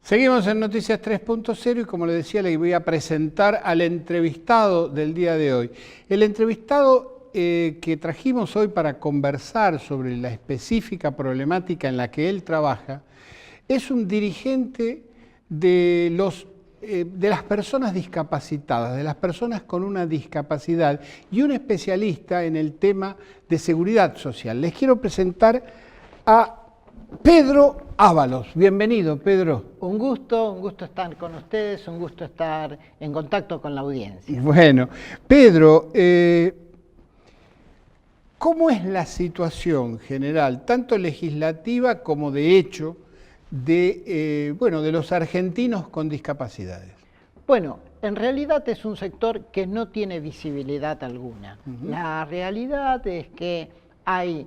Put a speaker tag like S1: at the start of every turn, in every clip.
S1: Seguimos en Noticias 3.0 y como le decía, le voy a presentar al entrevistado del día de hoy. El entrevistado que trajimos hoy para conversar sobre la específica problemática en la que él trabaja es un dirigente de las personas discapacitadas, de las personas con una discapacidad y un especialista en el tema de seguridad social. Les quiero presentar a Pedro Ábalos. Bienvenido, Pedro.
S2: Un gusto estar con ustedes, un gusto estar en contacto con la audiencia.
S1: Bueno, Pedro, ¿cómo es la situación general, tanto legislativa como de hecho, de los argentinos con discapacidades?
S2: Bueno, en realidad es un sector que no tiene visibilidad alguna. La realidad es que hay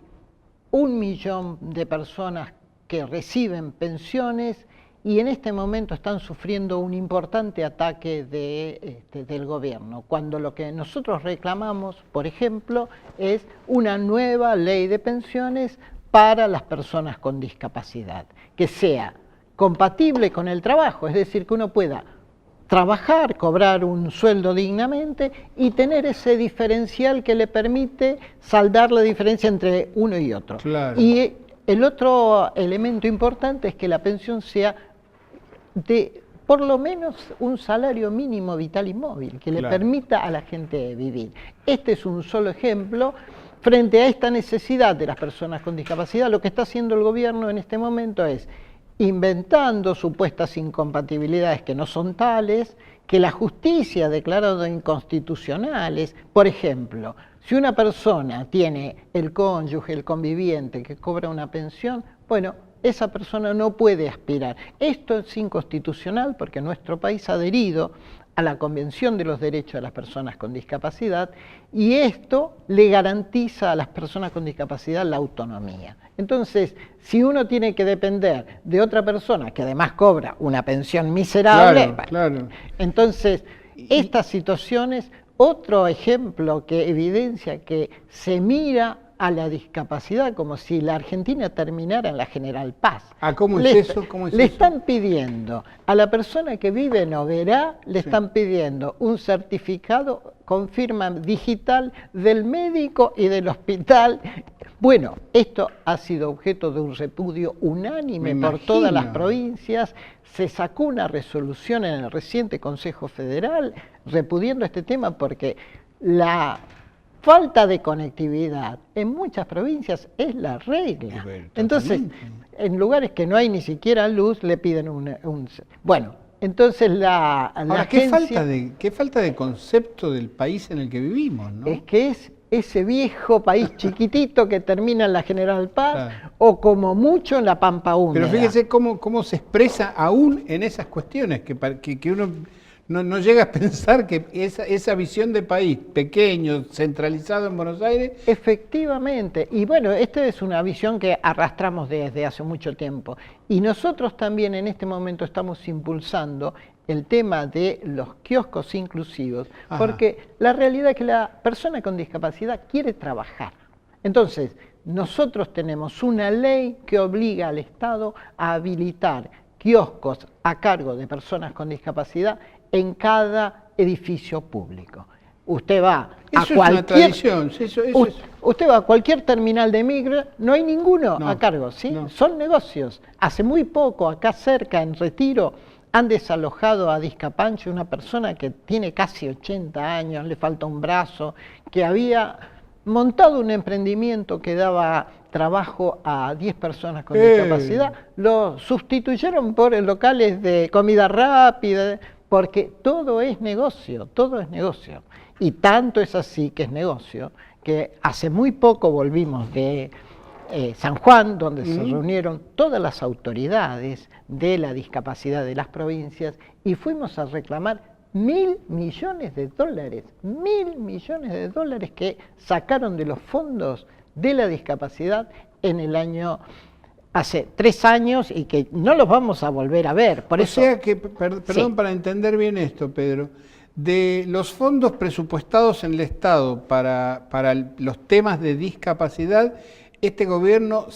S2: 1 millón de personas que reciben pensiones y en este momento están sufriendo un importante ataque del gobierno, cuando lo que nosotros reclamamos, por ejemplo, es una nueva ley de pensiones para las personas con discapacidad, que sea compatible con el trabajo, es decir, que uno pueda trabajar, cobrar un sueldo dignamente y tener ese diferencial que le permite saldar la diferencia entre uno y otro.
S1: Claro.
S2: Y el otro elemento importante es que la pensión sea de por lo menos un salario mínimo vital y móvil, que le permita a la gente vivir. Este es un solo ejemplo. Frente a esta necesidad de las personas con discapacidad, lo que está haciendo el gobierno en este momento es inventando supuestas incompatibilidades que no son tales, que la justicia ha declarado inconstitucionales. Por ejemplo, si una persona tiene el cónyuge, el conviviente que cobra una pensión, bueno, esa persona no puede aspirar. Esto es inconstitucional porque nuestro país ha adherido a la Convención de los Derechos de las Personas con Discapacidad y esto le garantiza a las personas con discapacidad la autonomía. Entonces, si uno tiene que depender de otra persona que además cobra una pensión miserable, entonces estas situaciones, otro ejemplo que evidencia que se mira a la discapacidad como si la Argentina terminara en la General Paz.
S1: ¿Cómo es eso?
S2: Le están pidiendo a la persona que vive en Oberá, le están pidiendo un certificado con firma digital del médico y del hospital. Bueno, esto ha sido objeto de un repudio unánime por todas las provincias. Se sacó una resolución en el reciente Consejo Federal repudiando este tema porque la falta de conectividad en muchas provincias es la regla. Entonces, en lugares que no hay ni siquiera luz, le piden Bueno, entonces la agencia...
S1: ¿Qué falta de concepto del país en el que vivimos, ¿no?
S2: Es que es ese viejo país chiquitito que termina en la General Paz o como mucho en la Pampa Húmeda.
S1: Pero fíjese cómo se expresa aún en esas cuestiones, que uno no llega a pensar que esa visión de país pequeño, centralizado en Buenos Aires...
S2: Efectivamente, y bueno, esta es una visión que arrastramos desde hace mucho tiempo. Y nosotros también en este momento estamos impulsando el tema de los kioscos inclusivos, porque la realidad es que la persona con discapacidad quiere trabajar. Entonces, nosotros tenemos una ley que obliga al Estado a habilitar kioscos a cargo de personas con discapacidad en cada edificio público. Usted va usted va a cualquier terminal de micro, no hay ninguno a cargo, ¿sí? Son negocios. Hace muy poco, acá cerca, en Retiro, han desalojado a Discapanche, una persona que tiene casi 80 años, le falta un brazo, que había montado un emprendimiento que daba trabajo a 10 personas con discapacidad, lo sustituyeron por locales de comida rápida, porque todo es negocio, todo es negocio. Y tanto es así que es negocio, que hace muy poco volvimos de San Juan, donde se reunieron todas las autoridades de la discapacidad de las provincias y fuimos a reclamar 1.000 millones de dólares, 1.000 millones de dólares que sacaron de los fondos de la discapacidad en el año, hace 3 años y que no los vamos a volver a ver. Por eso,
S1: sea que, perdón, para entender bien esto, Pedro, de los fondos presupuestados en el Estado para los temas de discapacidad, este gobierno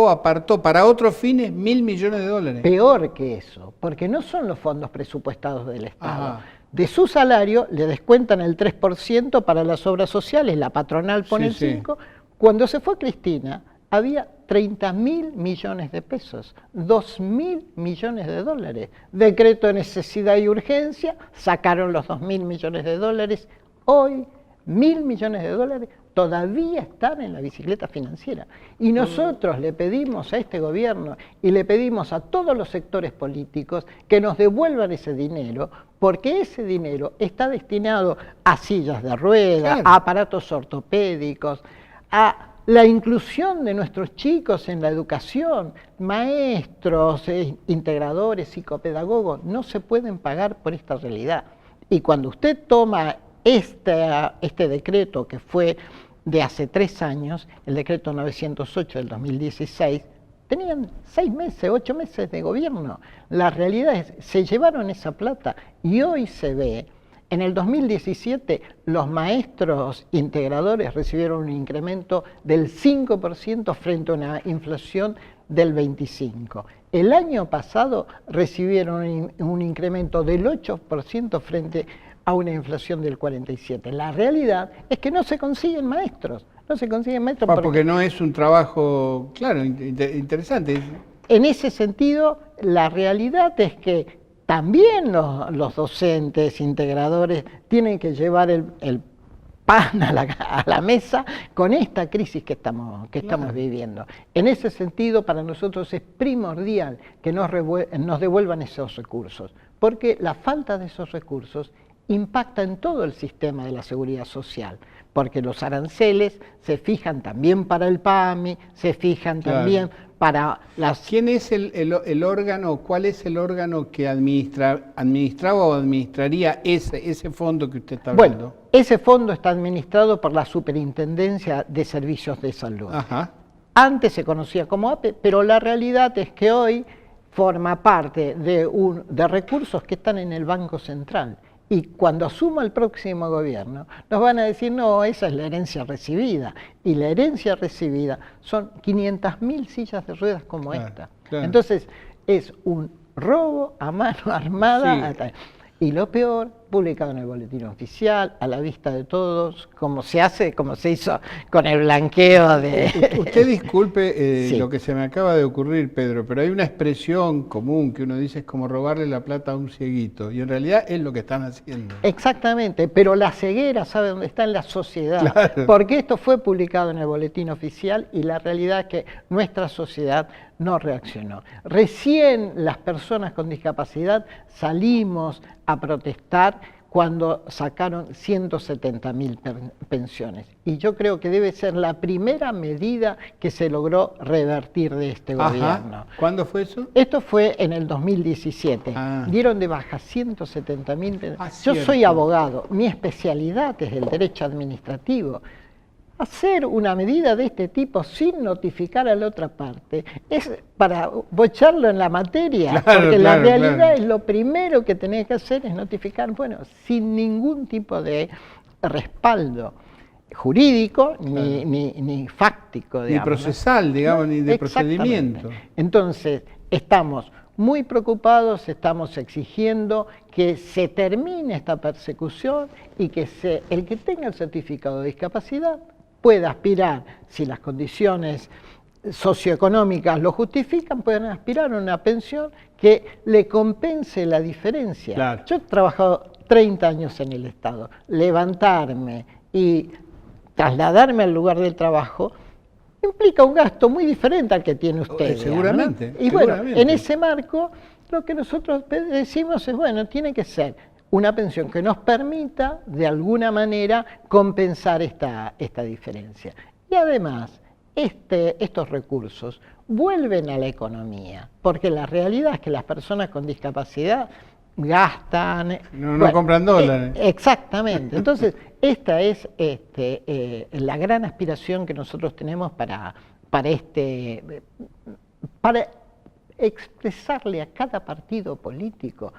S1: apartó para otros fines 1.000 millones de dólares.
S2: Peor que eso, porque no son los fondos presupuestados del Estado.
S1: Ajá.
S2: De su salario le descuentan el 3% para las obras sociales, la patronal pone
S1: Sí,
S2: el 5%. Cuando se fue Cristina, había 30.000 millones de pesos, 2.000 millones de dólares. Decreto de necesidad y urgencia, sacaron los 2.000 millones de dólares. Hoy, 1.000 millones de dólares todavía están en la bicicleta financiera. Y nosotros le pedimos a este gobierno y le pedimos a todos los sectores políticos que nos devuelvan ese dinero, porque ese dinero está destinado a sillas de ruedas,
S1: claro,
S2: a aparatos ortopédicos, a la inclusión de nuestros chicos en la educación, maestros, integradores, psicopedagogos, no se pueden pagar por esta realidad. Y cuando usted toma este decreto que fue de hace 3 años, el decreto 908 del 2016, tenían 6 meses, 8 meses de gobierno. La realidad es, se llevaron esa plata y hoy se ve. En el 2017 los maestros integradores recibieron un incremento del 5% frente a una inflación del 25%. El año pasado recibieron un incremento del 8% frente a una inflación del 47%. La realidad es que no se consiguen maestros. No se consiguen maestros
S1: porque no es un trabajo, claro, interesante.
S2: En ese sentido, la realidad es que también los docentes, integradores, tienen que llevar el pan a la mesa con esta crisis que estamos viviendo. En ese sentido, para nosotros es primordial que nos devuelvan esos recursos, porque la falta de esos recursos impacta en todo el sistema de la seguridad social, porque los aranceles se fijan también para el PAMI, se fijan también para las...
S1: ¿Quién es el órgano, cuál es el órgano que administraba o administraría ese fondo que usted está hablando?
S2: Bueno, ese fondo está administrado por la Superintendencia de Servicios de Salud.
S1: Ajá.
S2: Antes se conocía como APE, pero la realidad es que hoy forma parte de recursos que están en el Banco Central. Y cuando asuma el próximo gobierno, nos van a decir, no, esa es la herencia recibida. Y la herencia recibida son 500.000 sillas de ruedas como esta. Claro. Entonces, es un robo a mano armada. Sí. Y lo peor, publicado en el boletín oficial, a la vista de todos, como se hizo con el blanqueo de...
S1: Usted disculpe sí, lo que se me acaba de ocurrir, Pedro, pero hay una expresión común que uno dice es como robarle la plata a un cieguito, y en realidad es lo que están haciendo.
S2: Exactamente, pero la ceguera, ¿sabe dónde está? En la sociedad, claro, porque esto fue publicado en el boletín oficial y la realidad es que nuestra sociedad no reaccionó. Recién las personas con discapacidad salimos a protestar cuando sacaron 170.000 pensiones. Y yo creo que debe ser la primera medida que se logró revertir de este gobierno.
S1: ¿Cuándo fue eso?
S2: Esto fue en el 2017. Dieron de baja 170.000 pensiones. Yo soy abogado, mi especialidad es el derecho administrativo. Hacer una medida de este tipo sin notificar a la otra parte es para bocharlo en la materia, claro, porque la realidad es lo primero que tenés que hacer es notificar, bueno, sin ningún tipo de respaldo jurídico ni fáctico, digamos,
S1: ni procesal, digamos, ni de procedimiento.
S2: Entonces, estamos muy preocupados, estamos exigiendo que se termine esta persecución y que el que tenga el certificado de discapacidad pueda aspirar, si las condiciones socioeconómicas lo justifican, pueden aspirar a una pensión que le compense la diferencia. Claro. Yo he trabajado 30 años en el Estado. Levantarme y trasladarme al lugar del trabajo implica un gasto muy diferente al que tiene usted.
S1: Seguramente.
S2: ¿no? Y bueno, en ese marco, lo que nosotros decimos es, bueno, tiene que ser una pensión que nos permita, de alguna manera, compensar esta diferencia. Y además, estos recursos vuelven a la economía, porque la realidad es que las personas con discapacidad gastan...
S1: No compran dólares.
S2: Exactamente. Entonces, esta es la gran aspiración que nosotros tenemos para expresarle a cada partido político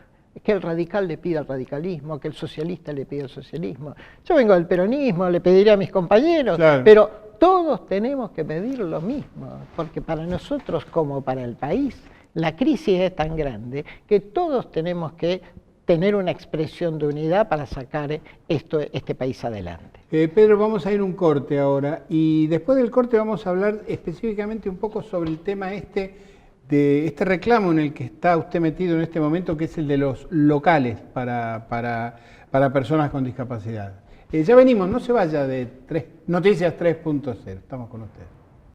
S2: que el radical le pida al radicalismo, que el socialista le pida al socialismo. Yo vengo del peronismo, le pediría a mis compañeros, claro, pero todos tenemos que pedir lo mismo, porque para nosotros como para el país, la crisis es tan grande que todos tenemos que tener una expresión de unidad para sacar este país adelante.
S1: Pedro, vamos a ir a un corte ahora y después del corte vamos a hablar específicamente un poco sobre el tema de este reclamo en el que está usted metido en este momento, que es el de los locales para personas con discapacidad. Ya venimos, no se vaya de Noticias 3.0, estamos con usted.